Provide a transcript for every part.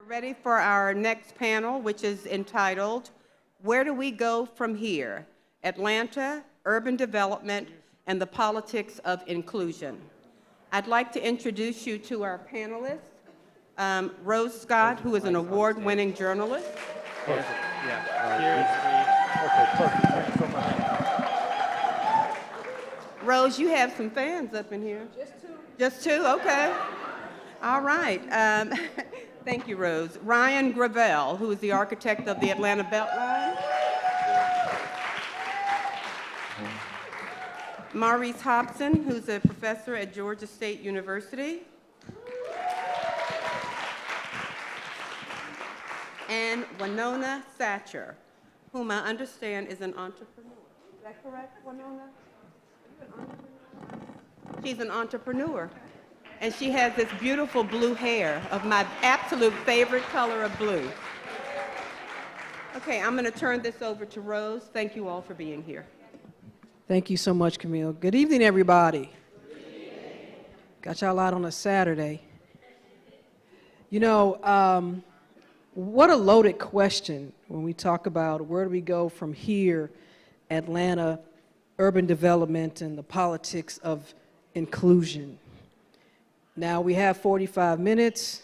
Ready for our next panel, which is entitled, Where Do We Go From Here? Atlanta, Urban Development, and the Politics of Inclusion. I'd like to introduce you to our panelists. Rose Scott, who is an award-winning journalist. Perfect. Okay, perfect. Thank you so much. Rose, you have some fans up in here. Just two. Just two? Okay. All right. Thank you, Rose. Ryan Gravel, who is the architect of the Atlanta Beltline. Maurice Hobson, who's a professor at Georgia State University. And Wanona Satcher, whom I understand is an entrepreneur. Is that correct, Wanona? Are you an entrepreneur? She's an entrepreneur. And she has this beautiful blue hair of my absolute favorite color of blue. Okay, I'm going to turn this over to Rose. Thank you all for being here. Thank you so much, Camille. Good evening, everybody. Good evening. Got y'all out on a Saturday. You know, what a loaded question when we talk about where do we go from here, Atlanta, urban development, and the politics of inclusion. Now, we have 45 minutes.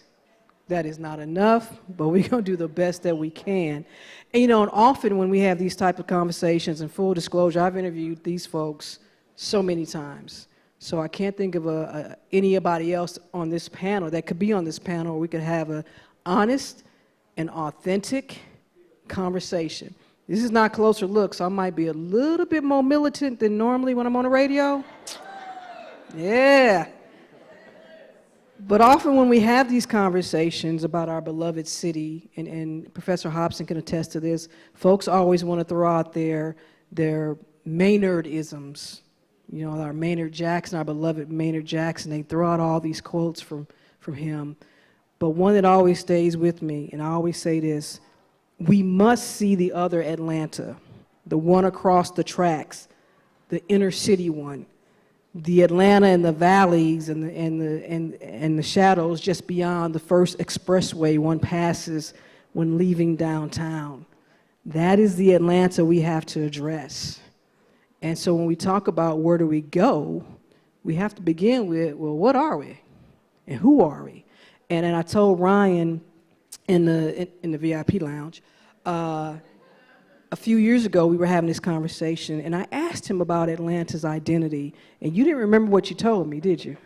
That is not enough, but we're going to do the best that we can. And, you know, and often when we have these type of conversations, and full disclosure, I've interviewed these folks so many times. So I can't think of anybody else on this panel that could be on this panel where we could have an honest and authentic conversation. This is not Closer Look, so I might be a little bit more militant than normally when I'm on the radio. Yeah. But often when we have these conversations about our beloved city, and Professor Hobson can attest to this, folks always want to throw out their Maynard-isms. You know, our Maynard Jackson, our beloved Maynard Jackson, they throw out all these quotes from him. But one that always stays with me, and I always say this, we must see the other Atlanta, the one across the tracks, the inner city one. The Atlanta and the valleys and the shadows just beyond the first expressway one passes when leaving downtown. That is the Atlanta we have to address. And so when we talk about where do we go, we have to begin with, well, what are we? And who are we? And I told Ryan in the VIP lounge, a few years ago, we were having this conversation, and I asked him about Atlanta's identity, and you didn't remember what you told me, did you?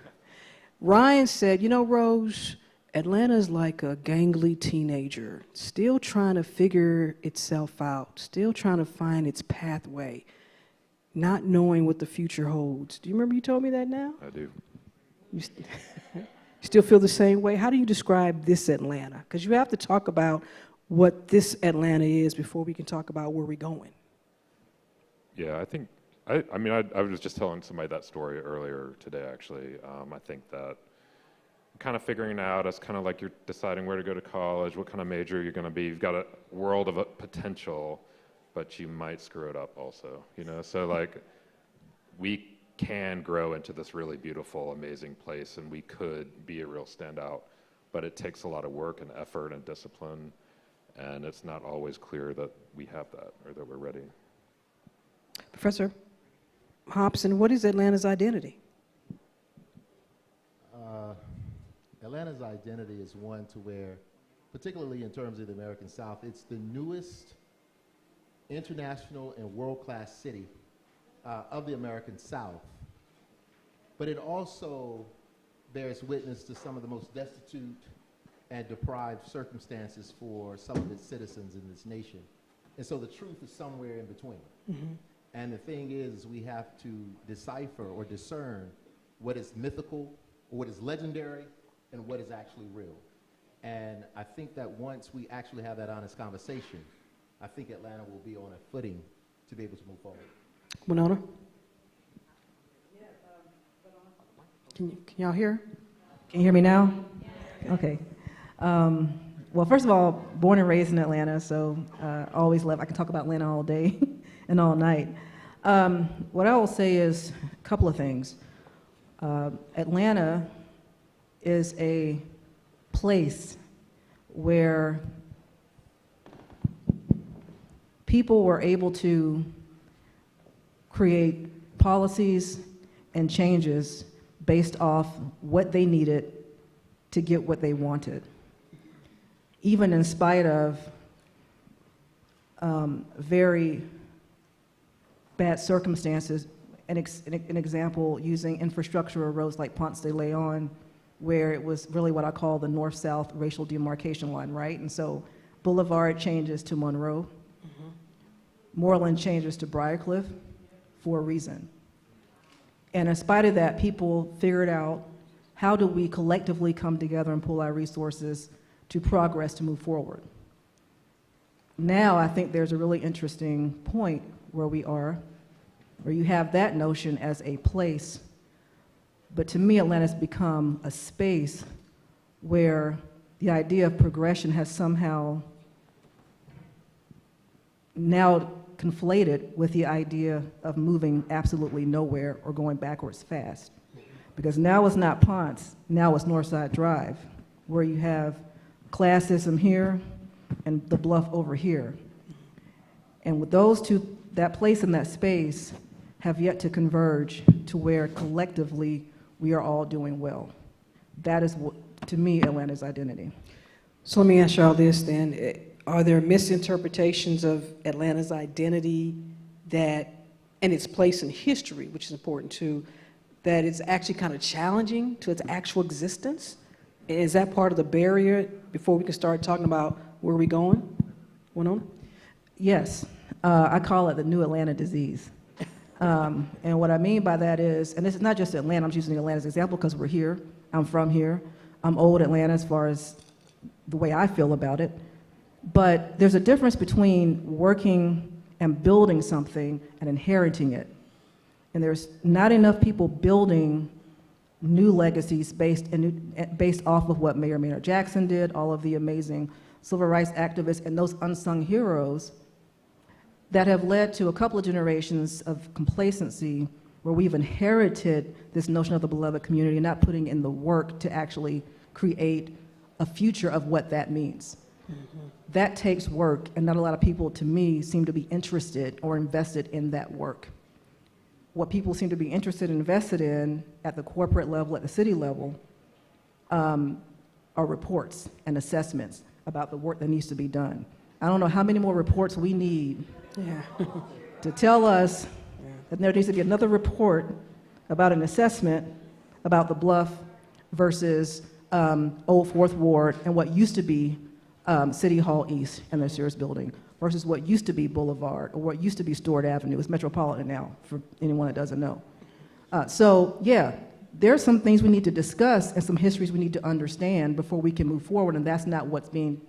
Ryan said, you know, Rose, Atlanta is like a gangly teenager, still trying to figure itself out, still trying to find its pathway, not knowing what the future holds. Do you remember you told me that now? I do. You still feel the same way? How do you describe this Atlanta? Because you have to talk about what this Atlanta is before we can talk about where we're going. Yeah, I think, I was just telling somebody that story earlier today, actually. I think that kind of figuring out as kind of like you're deciding where to go to college, what kind of major you're going to be. You've got a world of potential, but you might screw it up also, you know? So like, we can grow into this really beautiful, amazing place, and we could be a real standout, but it takes a lot of work and effort and discipline. And it's not always clear that we have that or that we're ready. Professor Hobson, what is Atlanta's identity? Atlanta's identity is one to where, particularly in terms of the American South, it's the newest international and world-class city of the American South. But it also bears witness to some of the most destitute and deprived circumstances for some of its citizens in this nation. And so the truth is somewhere in between. Mm-hmm. And the thing is, we have to decipher or discern what is mythical, or what is legendary, and what is actually real. And I think that once we actually have that honest conversation, I think Atlanta will be on a footing to be able to move forward. Winona? Can y'all hear? Can you hear me now? Okay. Well, first of all, born and raised in Atlanta, so always love, I can talk about Atlanta all day and all night. What I will say is a couple of things. Atlanta is a place where people were able to create policies and changes based off what they needed to get what they wanted, even in spite of very bad circumstances. An example, using infrastructural roads like Ponce de Leon, where it was really what I call the north-south racial demarcation line, right? And so Boulevard changes to Monroe. Moreland changes to Briarcliff for a reason. And in spite of that, people figured out, how do we collectively come together and pool our resources to progress, to move forward? Now I think there's a really interesting point where we are, where you have that notion as a place, but to me, Atlanta's become a space where the idea of progression has somehow now conflated with the idea of moving absolutely nowhere or going backwards fast. Because now it's not Ponce, now it's Northside Drive, where you have classism here and the bluff over here. And with those two, that place and that space have yet to converge to where collectively we are all doing well. That is, what, to me, Atlanta's identity. So let me ask y'all this then. Are there misinterpretations of Atlanta's identity that, and its place in history, which is important too, that it's actually kind of challenging to its actual existence? And is that part of the barrier before we can start talking about where we're going? Wanona? Yes, I call it the new Atlanta disease. And what I mean by that is, and this is not just Atlanta, I'm just using Atlanta as an example because we're here, I'm from here, I'm old Atlanta as far as the way I feel about it, but there's a difference between working and building something and inheriting it. And there's not enough people building new legacies based off of what Mayor Maynard Jackson did, all of the amazing civil rights activists and those unsung heroes that have led to a couple of generations of complacency where we've inherited this notion of the beloved community and not putting in the work to actually create a future of what that means. That takes work, and not a lot of people, to me, seem to be interested or invested in that work. What people seem to be interested and invested in at the corporate level, at the city level, are reports and assessments about the work that needs to be done. I don't know how many more reports we need to tell us that there needs to be another report about an assessment about the Bluff versus Old Fourth Ward and what used to be City Hall East and the Sears Building versus what used to be Boulevard or what used to be Stewart Avenue. It's Metropolitan now, for anyone that doesn't know. So yeah, there are some things we need to discuss and some histories we need to understand before we can move forward, and that's not what's being,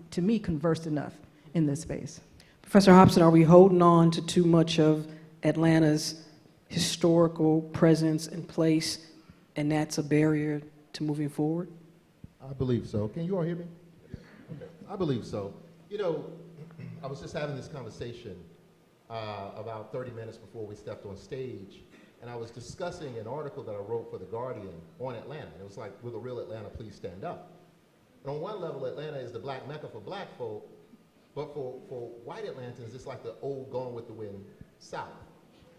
to me, conversed enough in this space. Professor Hobson, are we holding on to too much of Atlanta's historical presence and place, and that's a barrier to moving forward? I believe so. Can you all hear me? Okay. I believe so. You know, I was just having this conversation about 30 minutes before we stepped on stage, and I was discussing an article that I wrote for The Guardian on Atlanta. It was like, will the real Atlanta please stand up? And on one level, Atlanta is the black mecca for black folk, but for white Atlantans, it's like the old Gone with the Wind South.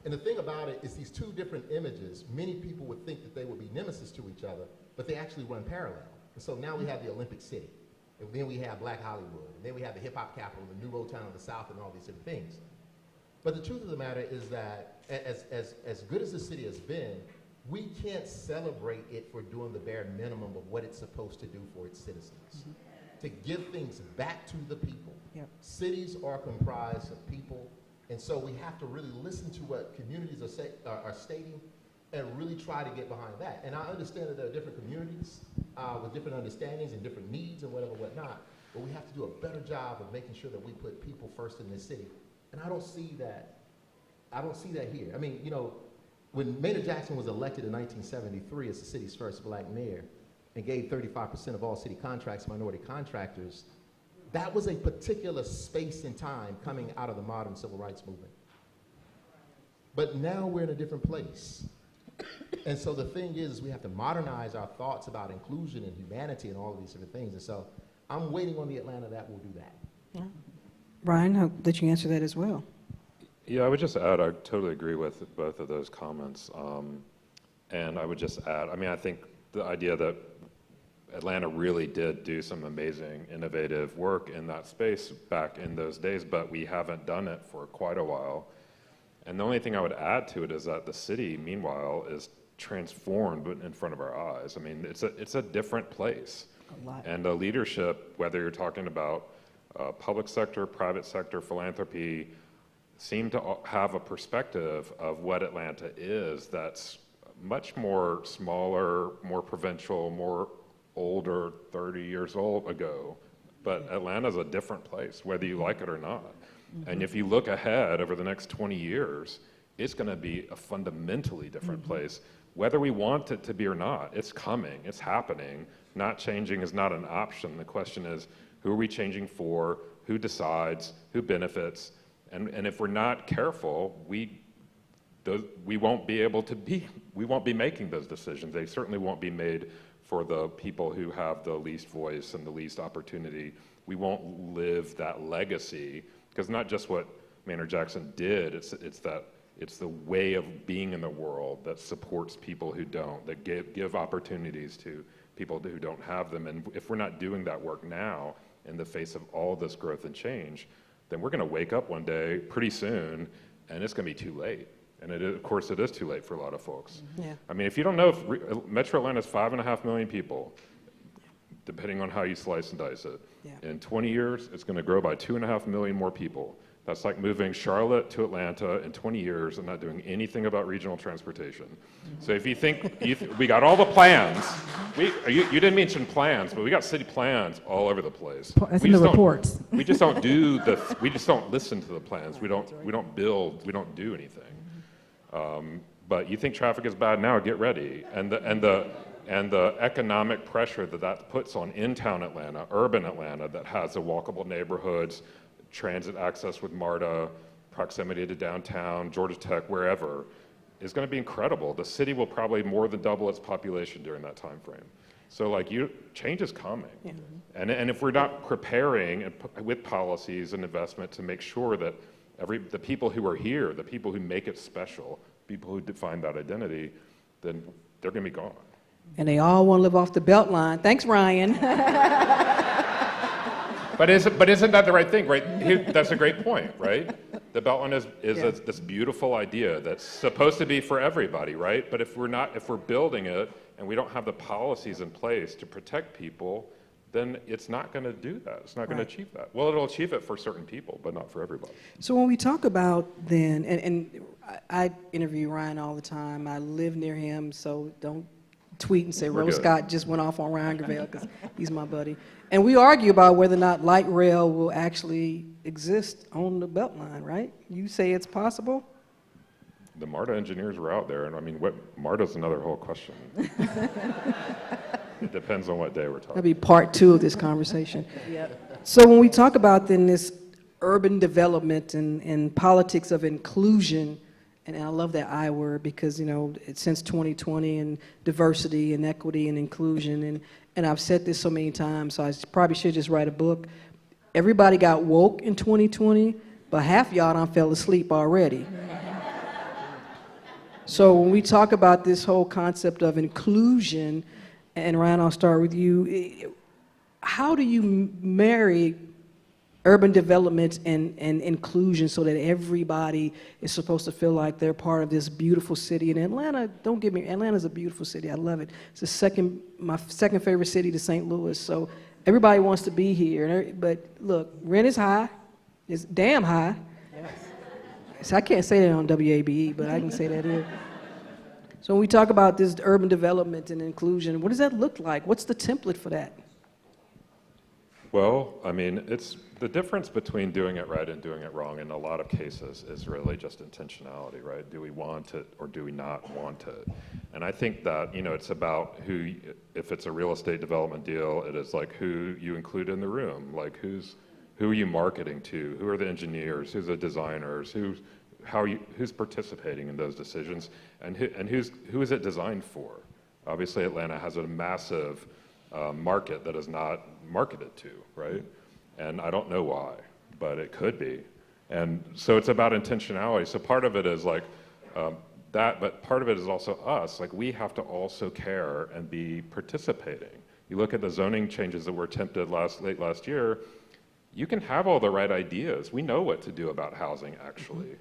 And the thing about it is these two different images, many people would think that they would be nemesis to each other, but they actually run parallel. And so now we have the Olympic City, and then we have Black Hollywood, and then we have the hip-hop capital, the new Motown of the South, and all these different things. But the truth of the matter is that as good as the city has been, we can't celebrate it for doing the bare minimum of what it's supposed to do for its citizens. To give things back to the people. Yep. Cities are comprised of people, and so we have to really listen to what communities are stating and really try to get behind that. And I understand that there are different communities with different understandings and different needs and whatnot, but we have to do a better job of making sure that we put people first in this city. And I don't see that. I don't see that here. I mean, you know, when Maynard Jackson was elected in 1973 as the city's first black mayor and gave 35% of all city contracts to minority contractors, that was a particular space and time coming out of the modern civil rights movement. But now we're in a different place. And so the thing is we have to modernize our thoughts about inclusion and humanity and all of these different things. And so I'm waiting on the Atlanta that will do that. Ryan, how did you answer that as well? Yeah, I would just add, I totally agree with both of those comments. And I would just add, I mean, I think the idea that Atlanta really did do some amazing, innovative work in that space back in those days, but we haven't done it for quite a while. And the only thing I would add to it is that the city, meanwhile, is transformed in front of our eyes. I mean, it's a different place. A lot. And the leadership, whether you're talking about public sector, private sector, philanthropy, seem to have a perspective of what Atlanta is that's much more smaller, more provincial, more older, 30 years old ago. But Atlanta's a different place, whether you like it or not. And if you look ahead over the next 20 years, it's going to be a fundamentally different place, whether we want it to be or not. It's coming, it's happening. Not changing is not an option. The question is, who are we changing for? Who decides? Who benefits? And if we're not careful, we won't be making those decisions. They certainly won't be made for the people who have the least voice and the least opportunity. We won't live that legacy, because not just what Maynard Jackson did, it's the way of being in the world that supports people who don't, that give opportunities to people who don't have them. And if we're not doing that work now, in the face of all this growth and change, then we're going to wake up one day pretty soon, and it's going to be too late. And of course, it is too late for a lot of folks. Yeah. I mean, if you don't know, if Metro Atlanta is 5.5 million people, depending on how you slice and dice it. Yeah. In 20 years, it's going to grow by 2.5 million more people. That's like moving Charlotte to Atlanta in 20 years and not doing anything about regional transportation. So if you think, we got all the plans. You didn't mention plans, but we got city plans all over the place. That's in the reports. We just don't we just don't listen to the plans. We don't build, we don't do anything. But you think traffic is bad now, get ready. And the economic pressure that puts on in-town Atlanta, urban Atlanta, that has the walkable neighborhoods, transit access with MARTA, proximity to downtown, Georgia Tech, wherever, is going to be incredible. The city will probably more than double its population during that time frame. So change is coming. Yeah. And if we're not preparing with policies and investment to make sure that the people who are here, the people who make it special, people who define that identity, then they're going to be gone. And they all want to live off the Beltline. Thanks, Ryan. But isn't that the right thing, right? That's a great point, right? The Beltline is this beautiful idea that's supposed to be for everybody, right? But if we're building it and we don't have the policies in place to protect people, then it's not going to do that. It's not going to achieve that. Well, it'll achieve it for certain people, but not for everybody. So when we talk about then, and I interview Ryan all the time. I live near him, so don't tweet and say Rose Scott just went off on Ryan Gravel, because he's my buddy. And we argue about whether or not light rail will actually exist on the Beltline, right? You say it's possible? The MARTA engineers were out there, and I mean, MARTA's another whole question. It depends on what day we're talking. That'll be part 2 of this conversation. Yep. So when we talk about then this urban development and politics of inclusion, and I love that I word because, since 2020 and diversity and equity and inclusion, and I've said this so many times, so I probably should just write a book. Everybody got woke in 2020, but half y'all done fell asleep already. So when we talk about this whole concept of inclusion, and Ryan, I'll start with you, how do you marry urban development and inclusion so that everybody is supposed to feel like they're part of this beautiful city? And Atlanta, don't get me, Atlanta's a beautiful city. I love it. It's my second favorite city to St. Louis. So everybody wants to be here. But look, rent is high. It's damn high. Yes. So I can't say that on WABE, but I can say that here. So when we talk about this urban development and inclusion, what does that look like? What's the template for that? Well, I mean, it's the difference between doing it right and doing it wrong in a lot of cases is really just intentionality, right? Do we want it or do we not want it? And I think that, it's about if it's a real estate development deal, it is like who you include in the room, like who are you marketing to? Who are the engineers? Who's the designers? Who's participating in those decisions? And who is it designed for? Obviously, Atlanta has a massive market that is not marketed to, right? And I don't know why, but it could be. And so it's about intentionality. So part of it is like that, but part of it is also us. Like we have to also care and be participating. You look at the zoning changes that were attempted late last year, you can have all the right ideas. We know what to do about housing, actually.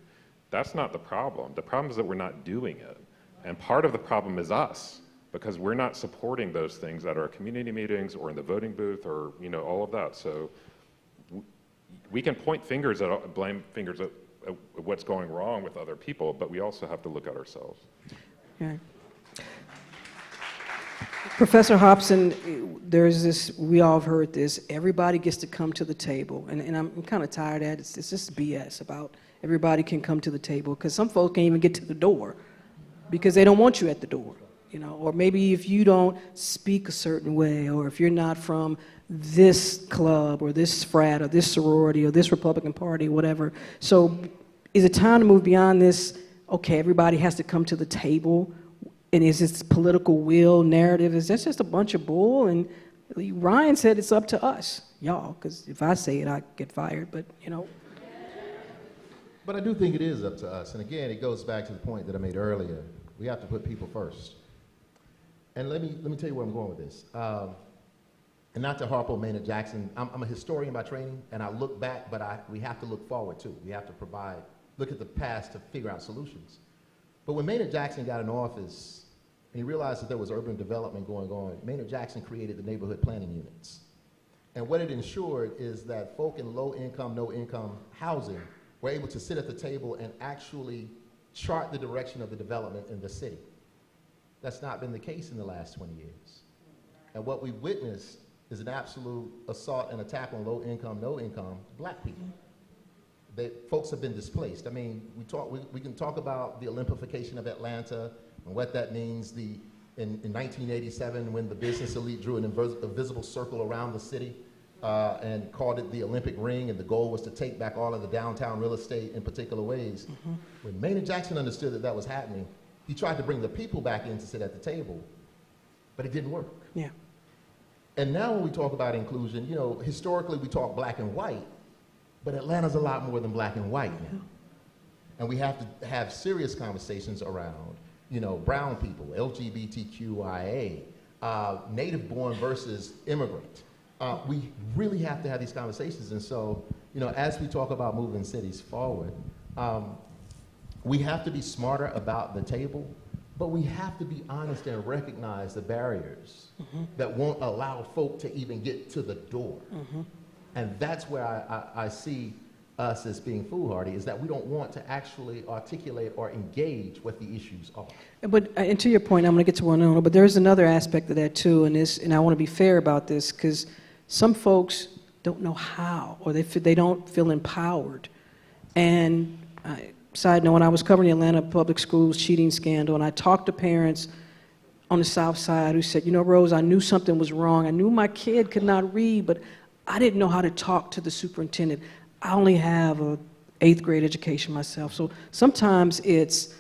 That's not the problem. The problem is that we're not doing it. And part of the problem is us, because we're not supporting those things at our community meetings or in the voting booth or, you know, all of that. So we can point fingers at, blame fingers at what's going wrong with other people, but we also have to look at ourselves. Okay. Professor Hobson, there's this, we all have heard this, everybody gets to come to the table, and I'm kind of tired of that. It's just BS about everybody can come to the table, because some folks can't even get to the door because they don't want you at the door, you know, or maybe if you don't speak a certain way, or if you're not from this club or this frat or this sorority or this Republican Party, whatever. So is it time to move beyond this, okay, everybody has to come to the table? And is this political will narrative, is that just a bunch of bull? And Ryan said it's up to us, y'all, because if I say it, I get fired, but you know. But I do think it is up to us. And again, it goes back to the point that I made earlier. We have to put people first. And let me tell you where I'm going with this. And not to harp on Maynard Jackson, I'm a historian by training, and I look back, but we have to look forward too. We have to look at the past to figure out solutions. But when Maynard Jackson got in office, and he realized that there was urban development going on, Maynard Jackson created the neighborhood planning units. And what it ensured is that folk in low income, no income housing were able to sit at the table and actually chart the direction of the development in the city. That's not been the case in the last 20 years. And what we've witnessed is an absolute assault and attack on low income, no income black people. Folks have been displaced. I mean, we can talk about the Olympification of Atlanta and what that means. In 1987, when the business elite drew an invisible circle around the city and called it the Olympic Ring, and the goal was to take back all of the downtown real estate in particular ways. Mm-hmm. When Maynard Jackson understood that that was happening, he tried to bring the people back in to sit at the table, but it didn't work. Yeah. And now when we talk about inclusion, you know, historically we talk black and white, but Atlanta's a lot more than black and white now. And we have to have serious conversations around, you know, brown people, LGBTQIA, native born versus immigrant. We really have to have these conversations. And so, you know, as we talk about moving cities forward, we have to be smarter about the table, but we have to be honest and recognize the barriers that won't allow folk to even get to the door. And that's where I see us as being foolhardy, is that we don't want to actually articulate or engage what the issues are. But and to your point, I'm going to get to Wanona, but there's another aspect of that too, and I want to be fair about this, because some folks don't know how, or they don't feel empowered. And side note, when I was covering the Atlanta public schools cheating scandal, and I talked to parents on the South Side who said, you know, Rose, I knew something was wrong. I knew my kid could not read, but I didn't know how to talk to the superintendent. I only have a 8th grade education myself. So sometimes it's,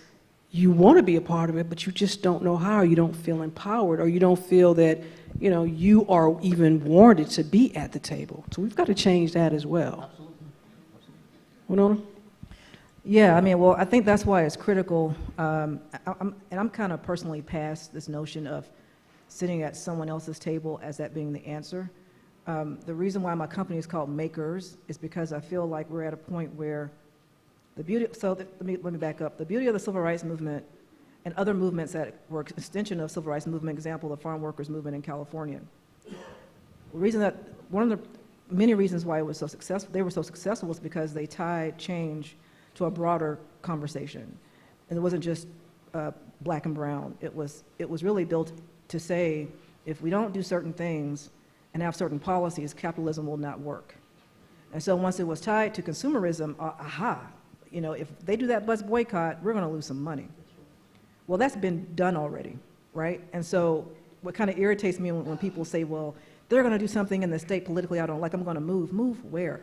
you want to be a part of it, but you just don't know how. You don't feel empowered, or you don't feel that, you know, you are even warranted to be at the table. So we've got to change that as well. Absolutely. Wanona? Yeah, I mean, well, I think that's why it's critical. I'm kind of personally past this notion of sitting at someone else's table as that being the answer. The reason why my company is called Makers is because I feel like we're at a point where the beauty, let me back up. The beauty of the civil rights movement and other movements that were an extension of civil rights movement, example, the farm workers movement in California. The reason that, one of the many reasons why it was so successful, they were so successful, was because they tied change to a broader conversation. And it wasn't just black and brown. It was really built to say, if we don't do certain things and have certain policies, capitalism will not work. And so once it was tied to consumerism, you know, if they do that bus boycott, we're going to lose some money. Well, that's been done already, right? And so what kind of irritates me when people say, well, they're going to do something in the state politically I don't like, I'm going to move. Move where?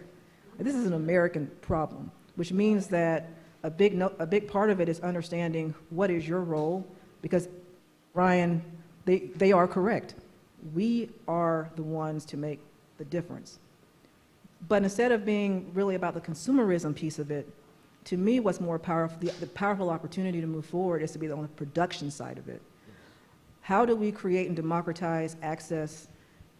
This is an American problem, which means that a big part of it is understanding what is your role, because, Ryan, they are correct. We are the ones to make the difference. But instead of being really about the consumerism piece of it, to me what's more powerful, the powerful opportunity to move forward is to be on the production side of it. How do we create and democratize access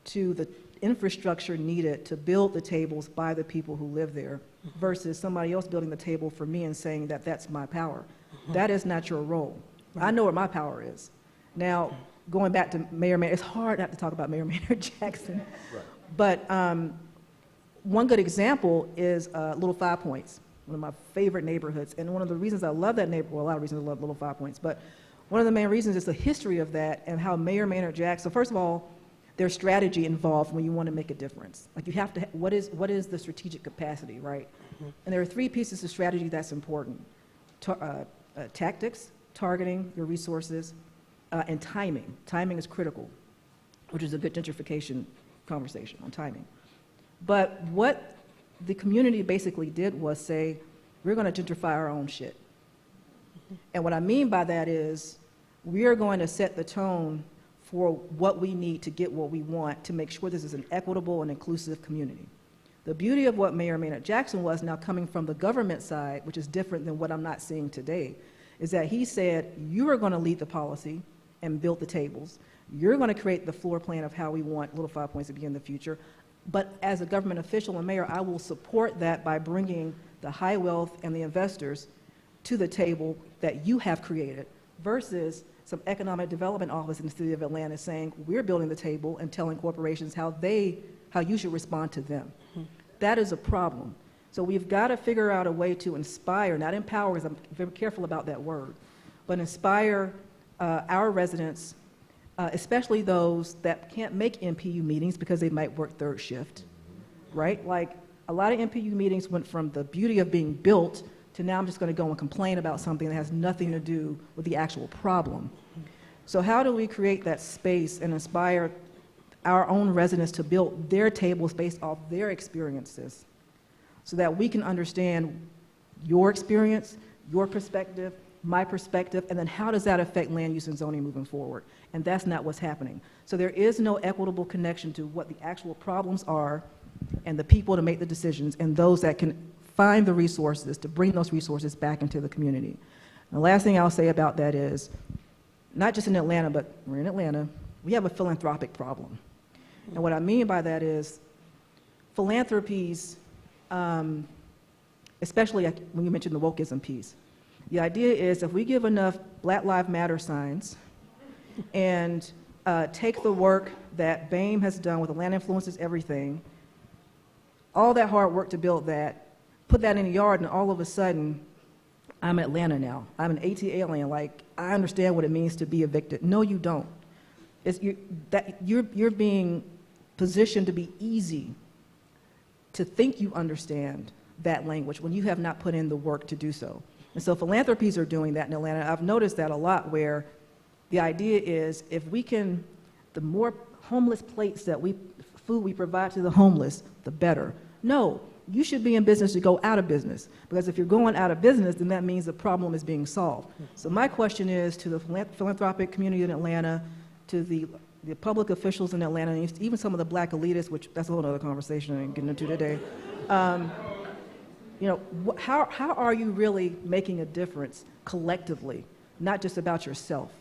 to the infrastructure needed to build the tables by the people who live there versus somebody else building the table for me and saying that that's my power? That is not your role. I know what my power is. Now, going back to Mayor Maynard, it's hard not to talk about Mayor Maynard Jackson. Right. But one good example is Little Five Points, one of my favorite neighborhoods. And one of the reasons I love that neighborhood, well, a lot of reasons I love Little Five Points, but one of the main reasons is the history of that and how Mayor Maynard Jackson, so first of all, there's strategy involved when you want to make a difference. Like you have to, what is the strategic capacity, right? And there are three pieces of strategy that's important. Tactics, targeting your resources, and timing. Timing is critical, which is a good gentrification conversation on timing. But what the community basically did was say, we're going to gentrify our own shit. And what I mean by that is, we are going to set the tone for what we need to get what we want to make sure this is an equitable and inclusive community. The beauty of what Mayor Maynard Jackson was now coming from the government side, which is different than what I'm not seeing today, is that he said, you are going to lead the policy and build the tables. You're going to create the floor plan of how we want Little Five Points to be in the future. But as a government official and mayor, I will support that by bringing the high wealth and the investors to the table that you have created versus some economic development office in the city of Atlanta saying, we're building the table and telling corporations how you should respond to them. That is a problem. So we've got to figure out a way to inspire, not empower, because I'm very careful about that word, but inspire our residents, especially those that can't make MPU meetings because they might work third shift, right? Like a lot of MPU meetings went from the beauty of being built to now I'm just going to go and complain about something that has nothing to do with the actual problem. So how do we create that space and inspire our own residents to build their tables based off their experiences so that we can understand your experience, your perspective, my perspective, and then how does that affect land use and zoning moving forward? And that's not what's happening. So there is no equitable connection to what the actual problems are and the people to make the decisions and those that can find the resources to bring those resources back into the community. The last thing I'll say about that is, not just in Atlanta, but we're in Atlanta, we have a philanthropic problem. And what I mean by that is philanthropies, especially when you mentioned the wokeism piece, the idea is if we give enough Black Lives Matter signs and take the work that BAME has done with Atlanta Influences Everything, all that hard work to build that, put that in a yard, and all of a sudden, I'm Atlanta now. I'm an AT alien. Like, I understand what it means to be evicted. No, you don't. You're being positioned to be easy to think you understand that language when you have not put in the work to do so. And so philanthropies are doing that in Atlanta. I've noticed that a lot where the idea is if we can, the more homeless plates that food we provide to the homeless, the better. No, you should be in business to go out of business. Because if you're going out of business, then that means the problem is being solved. So my question is to the philanthropic community in Atlanta, to the public officials in Atlanta, and even some of the black elitists, which that's a whole other conversation I ain't getting into today. How are you really making a difference collectively, not just about yourself?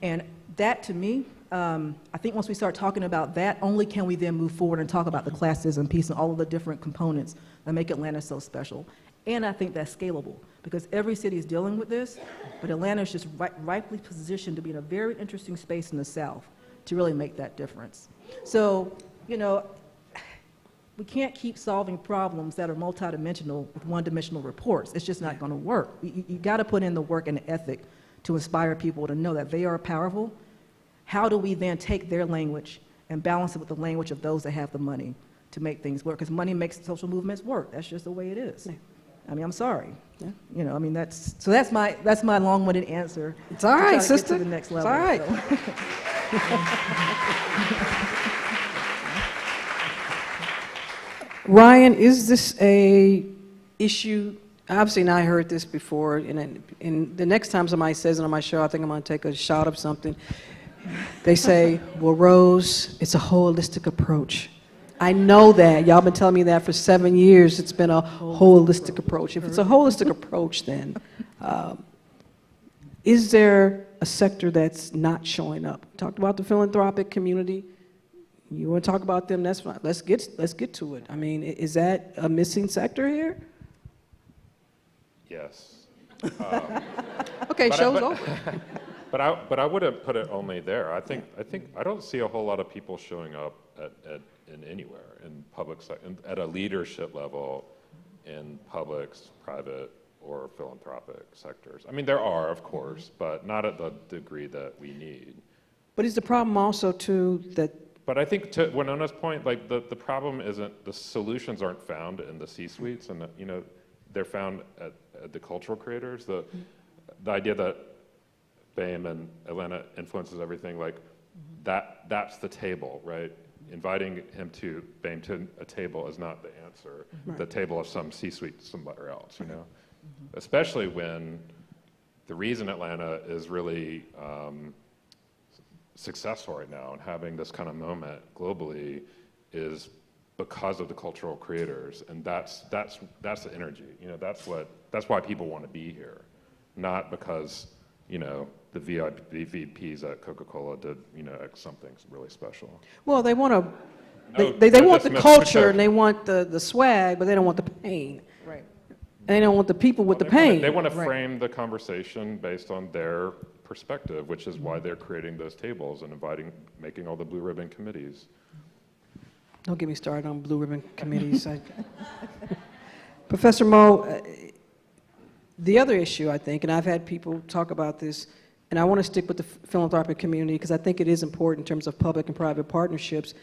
And that, to me, I think once we start talking about that, only can we then move forward and talk about the classism piece and all of the different components that make Atlanta so special. And I think that's scalable, because every city is dealing with this, but Atlanta is just rightly positioned to be in a very interesting space in the South to really make that difference. So, we can't keep solving problems that are multidimensional with one-dimensional reports. It's just not going to work. You got to put in the work and the ethic to inspire people to know that they are powerful. How do we then take their language and balance it with the language of those that have the money to make things work? Because money makes social movements work. That's just the way it is. Yeah. I mean, I'm sorry. Yeah. That's my long-winded answer. It's all right, sister. To the next level. It's all right. Ryan, is this a issue? Obviously, and I heard this before, and the next time somebody says it on my show, I think I'm going to take a shot of something. They say, well, Rose, it's a holistic approach. I know that. Y'all been telling me that for 7 years. It's been a holistic approach. If it's a holistic approach, then is there a sector that's not showing up? Talked about the philanthropic community. You want to talk about them? That's fine. Let's get to it. I mean, is that a missing sector here? Yes. Okay, show's over. But I wouldn't put it only there. I think I don't see a whole lot of people showing up in anywhere in public at a leadership level in public, private, or philanthropic sectors. I mean, there are, of course, but not at the degree that we need. But is the problem also too that? But I think to Wanona's point, like the problem isn't the solutions aren't found in the C-suites, and they're found at the cultural creators. The idea that BAME and Atlanta influences everything, like that's the table, right? Inviting him to BAME to a table is not the answer. Right. The table of some C-suite somewhere else, Especially when the reason Atlanta is really successful right now and having this kind of moment globally is because of the cultural creators, and that's the energy. That's why people want to be here, not because the VPs at Coca-Cola did something really special. Well, they want to. They want the culture and they want the swag, but they don't want the pain. Right. And they don't want the people with the pain. They want to frame the conversation based on their perspective, which is why they're creating those tables and making all the blue ribbon committees. Don't get me started on blue ribbon committees. Professor Mo, the other issue, I think, and I've had people talk about this, and I want to stick with the philanthropic community because I think it is important in terms of public and private partnerships,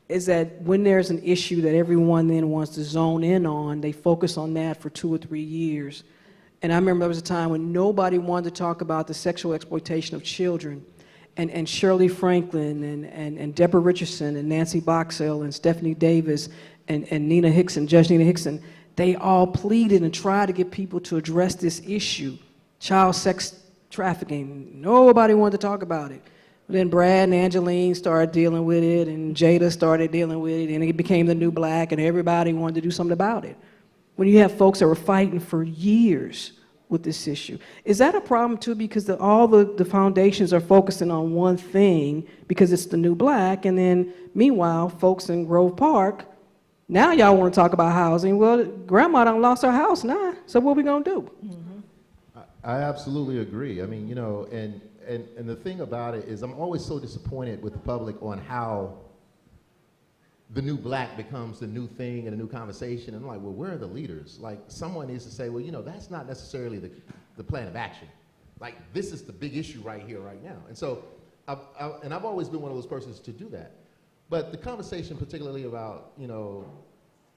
is that when there's an issue that everyone then wants to zone in on, they focus on that for 2 or 3 years. And I remember there was a time when nobody wanted to talk about the sexual exploitation of children. And Shirley Franklin and Deborah Richardson and Nancy Boxell and Stephanie Davis and Nina Hickson, Judge Nina Hickson, they all pleaded and tried to get people to address this issue, child sex trafficking. Nobody wanted to talk about it. Then Brad and Angeline started dealing with it, and Jada started dealing with it, and it became the new black, and everybody wanted to do something about it. When you have folks that were fighting for years with this issue. Is that a problem too, because all the foundations are focusing on one thing because it's the new black, and then meanwhile, folks in Grove Park, now y'all want to talk about housing. Well, grandma done lost her house now, so what we gonna do? I absolutely agree. I mean, and the thing about it is I'm always so disappointed with the public on how the new black becomes the new thing and a new conversation. And I'm like, well, where are the leaders? Like, someone needs to say, well, that's not necessarily the plan of action. Like, this is the big issue right here, right now. And so, I've always been one of those persons to do that. But the conversation, particularly about,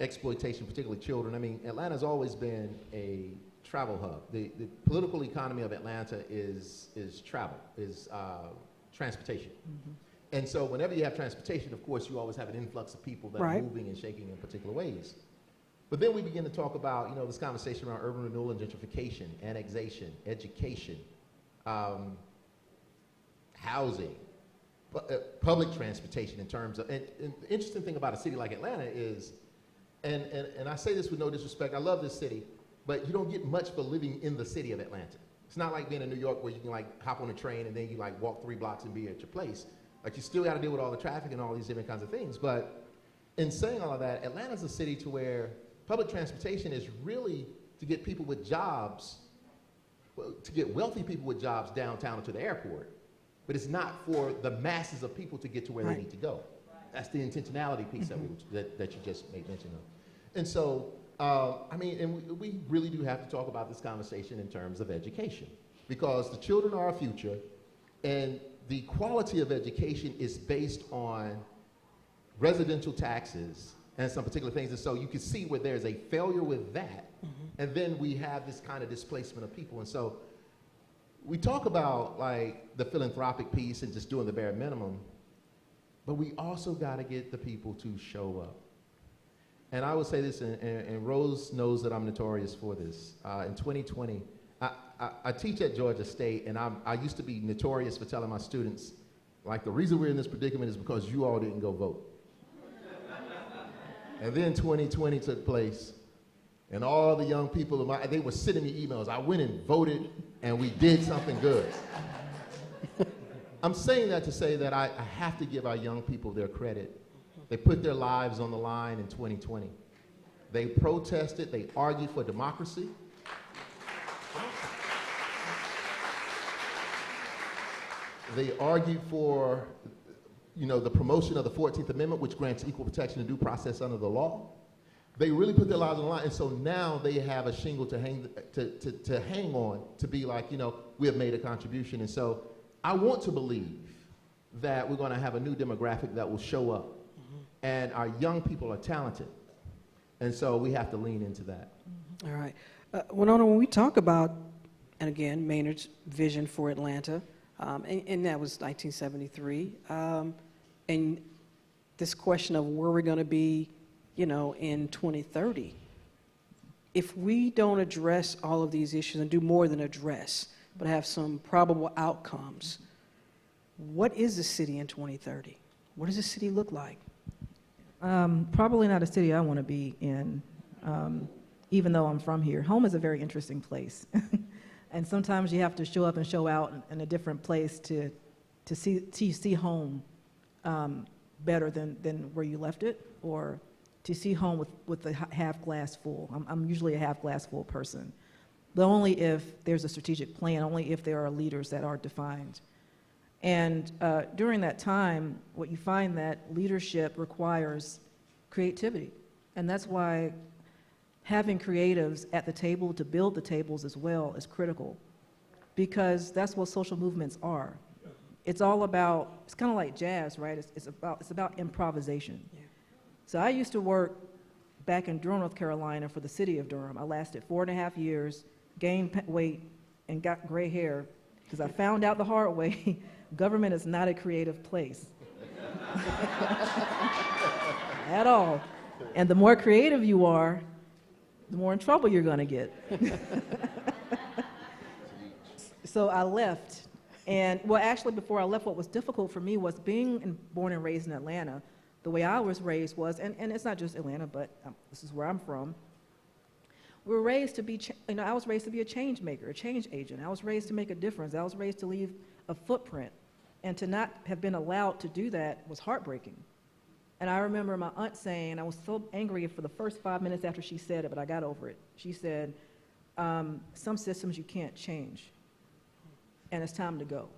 exploitation, particularly children, I mean, Atlanta's always been a travel hub. The political economy of Atlanta is travel, is transportation. Mm-hmm. And so whenever you have transportation, of course, you always have an influx of people that are moving and shaking in particular ways. But then we begin to talk about, this conversation around urban renewal and gentrification, annexation, education, housing, public transportation in terms of, and the interesting thing about a city like Atlanta is, and I say this with no disrespect, I love this city, but you don't get much for living in the city of Atlanta. It's not like being in New York where you can hop on a train and then you walk 3 blocks and be at your place. You still got to deal with all the traffic and all these different kinds of things. But in saying all of that, Atlanta's a city to where public transportation is really to get people with jobs, to get wealthy people with jobs downtown or to the airport. But it's not for the masses of people to get to where they need to go. That's the intentionality piece that you just made mention of. And so, and we really do have to talk about this conversation in terms of education, because the children are our future, and the quality of education is based on residential taxes and some particular things. And so you can see where there's a failure with that, and then we have this kind of displacement of people. And so we talk about the philanthropic piece and just doing the bare minimum, but we also got to get the people to show up. And I will say this, and Rose knows that I'm notorious for this. In 2020, I teach at Georgia State, and I used to be notorious for telling my students, the reason we're in this predicament is because you all didn't go vote. And then 2020 took place, and all the young people, they were sending me emails. I went and voted, and we did something good. I'm saying that to say that I have to give our young people their credit. They put their lives on the line in 2020. They protested, they argued for democracy. They argued for, the promotion of the 14th Amendment, which grants equal protection and due process under the law. They really put their lives on the line, and so now they have a shingle to hang on, to be like, we have made a contribution. And so I want to believe that we're going to have a new demographic that will show up, and our young people are talented, and so we have to lean into that. All right. Winona, when we talk about, and again, Maynard's vision for Atlanta, and that was 1973, and this question of where we're going to be, in 2030, if we don't address all of these issues and do more than address, but have some probable outcomes, what is the city in 2030? What does the city look like? Probably not a city I want to be in, even though I'm from here. Home is a very interesting place. And sometimes you have to show up and show out in a different place to see home better than where you left it, or to see home with the half glass full. I'm usually a half glass full person, but only if there's a strategic plan, only if there are leaders that are defined. And during that time, what you find that leadership requires creativity. And that's why having creatives at the table to build the tables as well is critical, because that's what social movements are. It's all about, it's kind of like jazz, right? It's about improvisation. Yeah. So I used to work back in Durham, North Carolina for the city of Durham. I lasted 4.5 years, gained weight, and got gray hair, because I found out the hard way, government is not a creative place. At all. And the more creative you are, the more in trouble you're going to get. So I left. And, well, actually, before I left, what was difficult for me was being born and raised in Atlanta. The way I was raised was, and it's not just Atlanta, but this is where I'm from. We were raised to be, I was raised to be a change maker, a change agent. I was raised to make a difference. I was raised to leave a footprint. And to not have been allowed to do that was heartbreaking. And I remember my aunt saying, I was so angry for the first 5 minutes after she said it, but I got over it. She said, some systems you can't change, and it's time to go.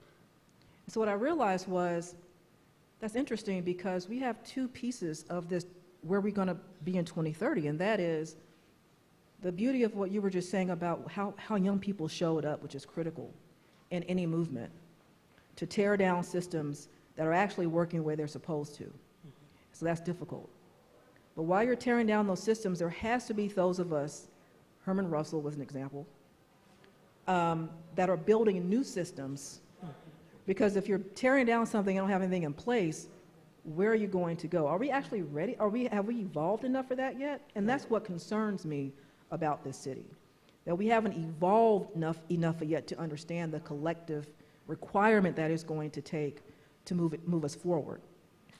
And so what I realized was, that's interesting, because we have two pieces of this, where we're going to be in 2030, and that is the beauty of what you were just saying about how young people showed up, which is critical in any movement, to tear down systems that are actually working where they're supposed to. So that's difficult. But while you're tearing down those systems, there has to be those of us, Herman Russell was an example, that are building new systems. Because if you're tearing down something and don't have anything in place, where are you going to go? Are we actually ready? Have we evolved enough for that yet? And that's what concerns me about this city, that we haven't evolved enough yet to understand the collective requirement that is going to take to move us forward,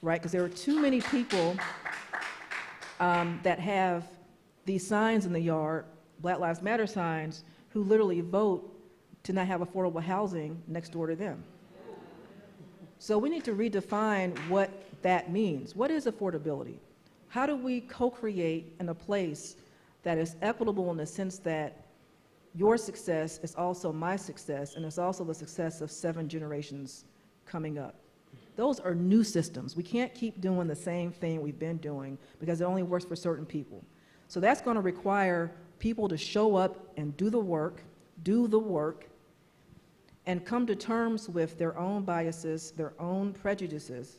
right? Because there are too many people that have these signs in the yard, Black Lives Matter signs, who literally vote to not have affordable housing next door to them. So we need to redefine what that means. What is affordability? How do we co-create in a place that is equitable in the sense that your success is also my success, and it's also the success of 7 generations coming up? Those are new systems. We can't keep doing the same thing we've been doing because it only works for certain people. So that's going to require people to show up and do the work, and come to terms with their own biases, their own prejudices,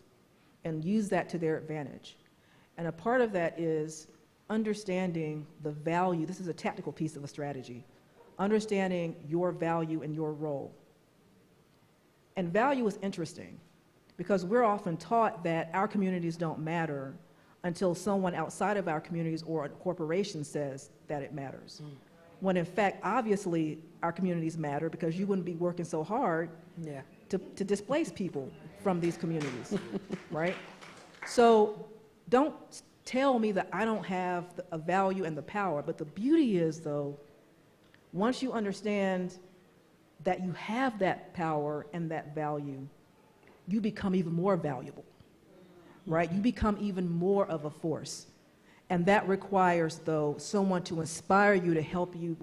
and use that to their advantage. And a part of that is understanding the value. This is a tactical piece of a strategy. Understanding your value and your role. And value is interesting because we're often taught that our communities don't matter until someone outside of our communities or a corporation says that it matters. When in fact, obviously, our communities matter because you wouldn't be working so hard to displace people from these communities, right? So don't tell me that I don't have a value and the power. But the beauty is, though, once you understand that you have that power and that value, you become even more valuable, right? You become even more of a force. And that requires, though, someone to inspire you, to help you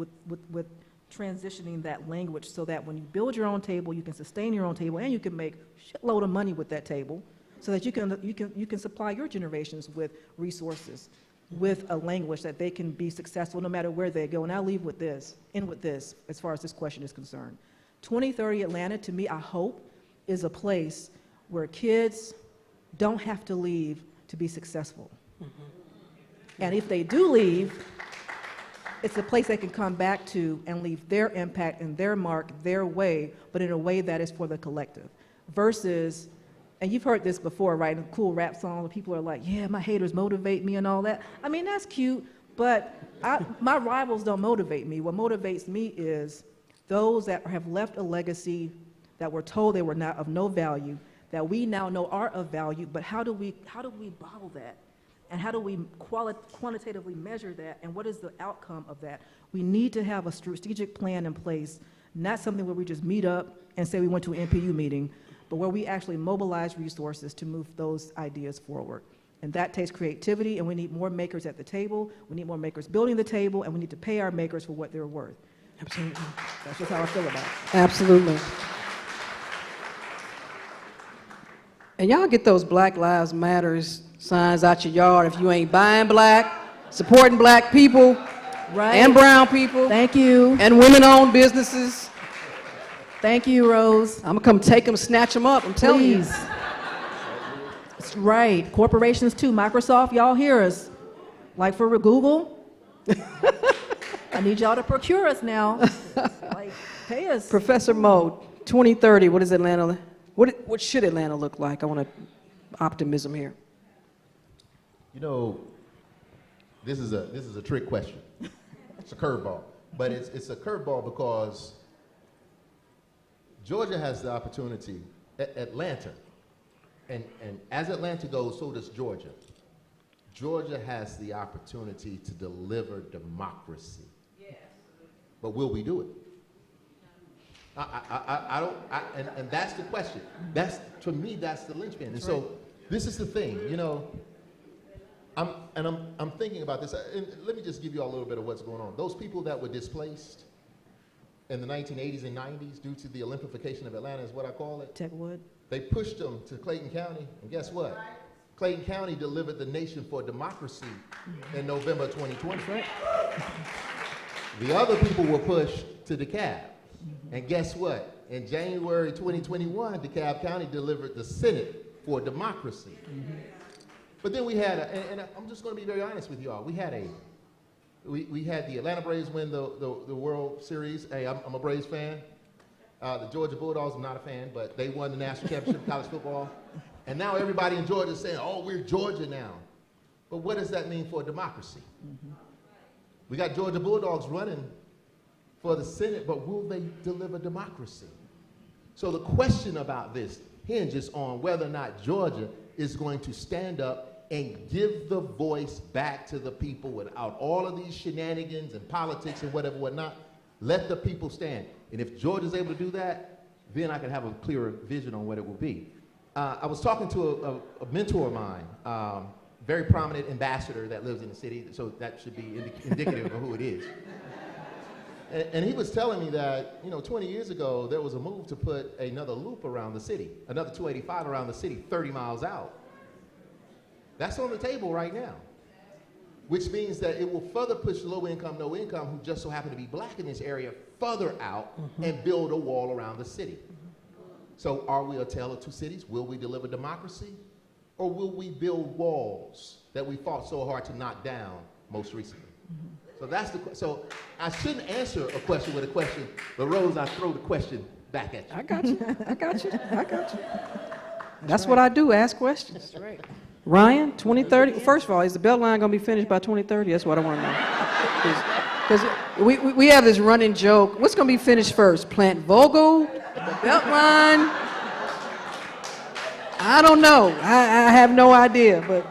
with transitioning that language, so that when you build your own table, you can sustain your own table, and you can make a shitload of money with that table, so that you can supply your generations with resources, with a language that they can be successful no matter where they go. And I'll leave with this, as far as this question is concerned. 2030 Atlanta, to me, I hope, is a place where kids don't have to leave to be successful. And if they do leave, it's a place they can come back to and leave their impact and their mark their way, but in a way that is for the collective. Versus, and you've heard this before, right? In a cool rap song, people are like, yeah, my haters motivate me and all that. I mean, that's cute, but my rivals don't motivate me. What motivates me is those that have left a legacy that were told they were not of no value, that we now know are of value, but how do we bottle that? And how do we quantitatively measure that? And what is the outcome of that? We need to have a strategic plan in place, not something where we just meet up and say we went to an NPU meeting, but where we actually mobilize resources to move those ideas forward. And that takes creativity, and we need more makers at the table. We need more makers building the table, and we need to pay our makers for what they're worth. Absolutely. That's just how I feel about it. Absolutely. And y'all get those Black Lives Matters signs out your yard if you ain't buying black, supporting black people, Right. and brown people, Thank you. and women-owned businesses. Thank you, Rose. I'm gonna come take them, snatch them up, I'm telling you. Please. Right. Corporations too. Microsoft, y'all hear us. Like for Google, I need y'all to procure us now. Like, pay us. Professor Mo, 2030, what is Atlanta, what should Atlanta look like? I want optimism here. You know, this is a trick question. It's a curveball, but it's a curveball because Georgia has the opportunity. Atlanta, and as Atlanta goes, so does Georgia. Georgia has the opportunity to deliver democracy. Yes. But will we do it? I don't. And that's the question. To me, that's the linchpin. And so this is the thing. You know. I'm thinking about this, and let me just give you all a little bit of what's going on. Those people that were displaced in the 1980s and 90s due to the Olympification of Atlanta is what I call it. Techwood. They pushed them to Clayton County, and guess what? Clayton County delivered the nation for democracy in November 2020. Right. The other people were pushed to DeKalb, and guess what? In January 2021, DeKalb County delivered the Senate for democracy. But then we had, and I'm just going to be very honest with y'all. We had the Atlanta Braves win the World Series. Hey, I'm a Braves fan. The Georgia Bulldogs, I'm not a fan, but they won the national championship in college football. And now everybody in Georgia is saying, oh, we're Georgia now. But what does that mean for democracy? We got Georgia Bulldogs running for the Senate, but will they deliver democracy? So the question about this hinges on whether or not Georgia is going to stand up and give the voice back to the people without all of these shenanigans and politics and whatnot. Let the people stand. And if Georgia's able to do that, then I can have a clearer vision on what it will be. I was talking to a mentor of mine, very prominent ambassador that lives in the city, so that should be indicative of who it is. And he was telling me that, 20 years ago, there was a move to put another loop around the city, another 285 around the city, 30 miles out. That's on the table right now, which means that it will further push low income, no income, who just so happen to be black in this area, further out and build a wall around the city. So are we a tale of two cities? Will we deliver democracy? Or will we build walls that we fought so hard to knock down most recently? So I shouldn't answer a question with a question, but Rose, I throw the question back at you. I got you. That's what I do, ask questions. That's right. Ryan, 2030, first of all, is the Beltline going to be finished by 2030? That's what I want to know. Because we have this running joke. What's going to be finished first, Plant Vogel, the Beltline? I don't know. I have no idea, but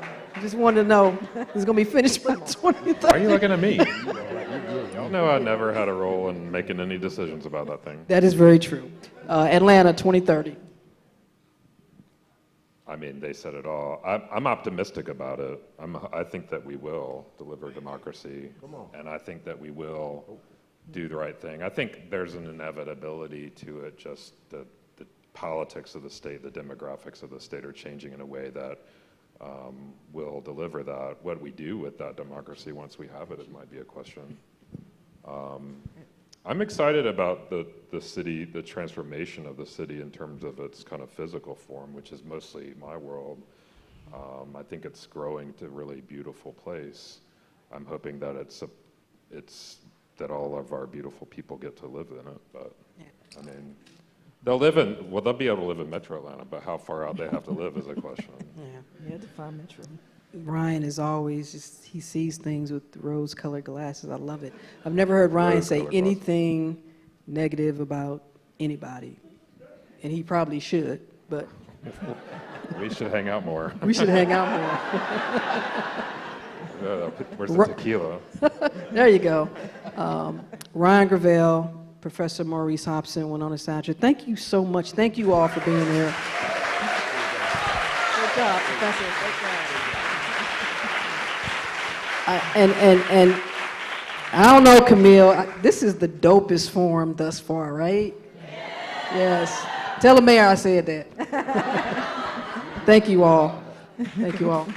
Just wanted to know, it's going to be finished by 2030. Why are you looking at me? You know I never had a role in making any decisions about that thing. That is very true. Atlanta, 2030. I mean, they said it all. I'm optimistic about it. I think that we will deliver democracy, and I think that we will do the right thing. I think there's an inevitability to it, just the politics of the state, the demographics of the state are changing in a way that will deliver that. What we do with that democracy once we have it, it might be a question. I'm excited about the city, the transformation of the city in terms of its kind of physical form, which is mostly my world. I think it's growing to a really beautiful place. I'm hoping that it's that all of our beautiful people get to live in it. But I mean, they'll be able to live in Metro Atlanta, but how far out they have to live is a question. Yeah, define Metro. Ryan is always, he sees things with rose-colored glasses. I love it. I've never heard Ryan say Rose-colored anything negative about anybody, and he probably should, but We should hang out more. we should hang out more. Where's the tequila? There you go. Ryan Gravel, Professor Maurice Hobson, Wanona Satcher, thank you so much. Thank you all for being here. Good job, Professor. Great job. And I don't know, Camille, this is the dopest forum thus far, right? Yes. Tell the mayor I said that. Thank you all. Thank you all.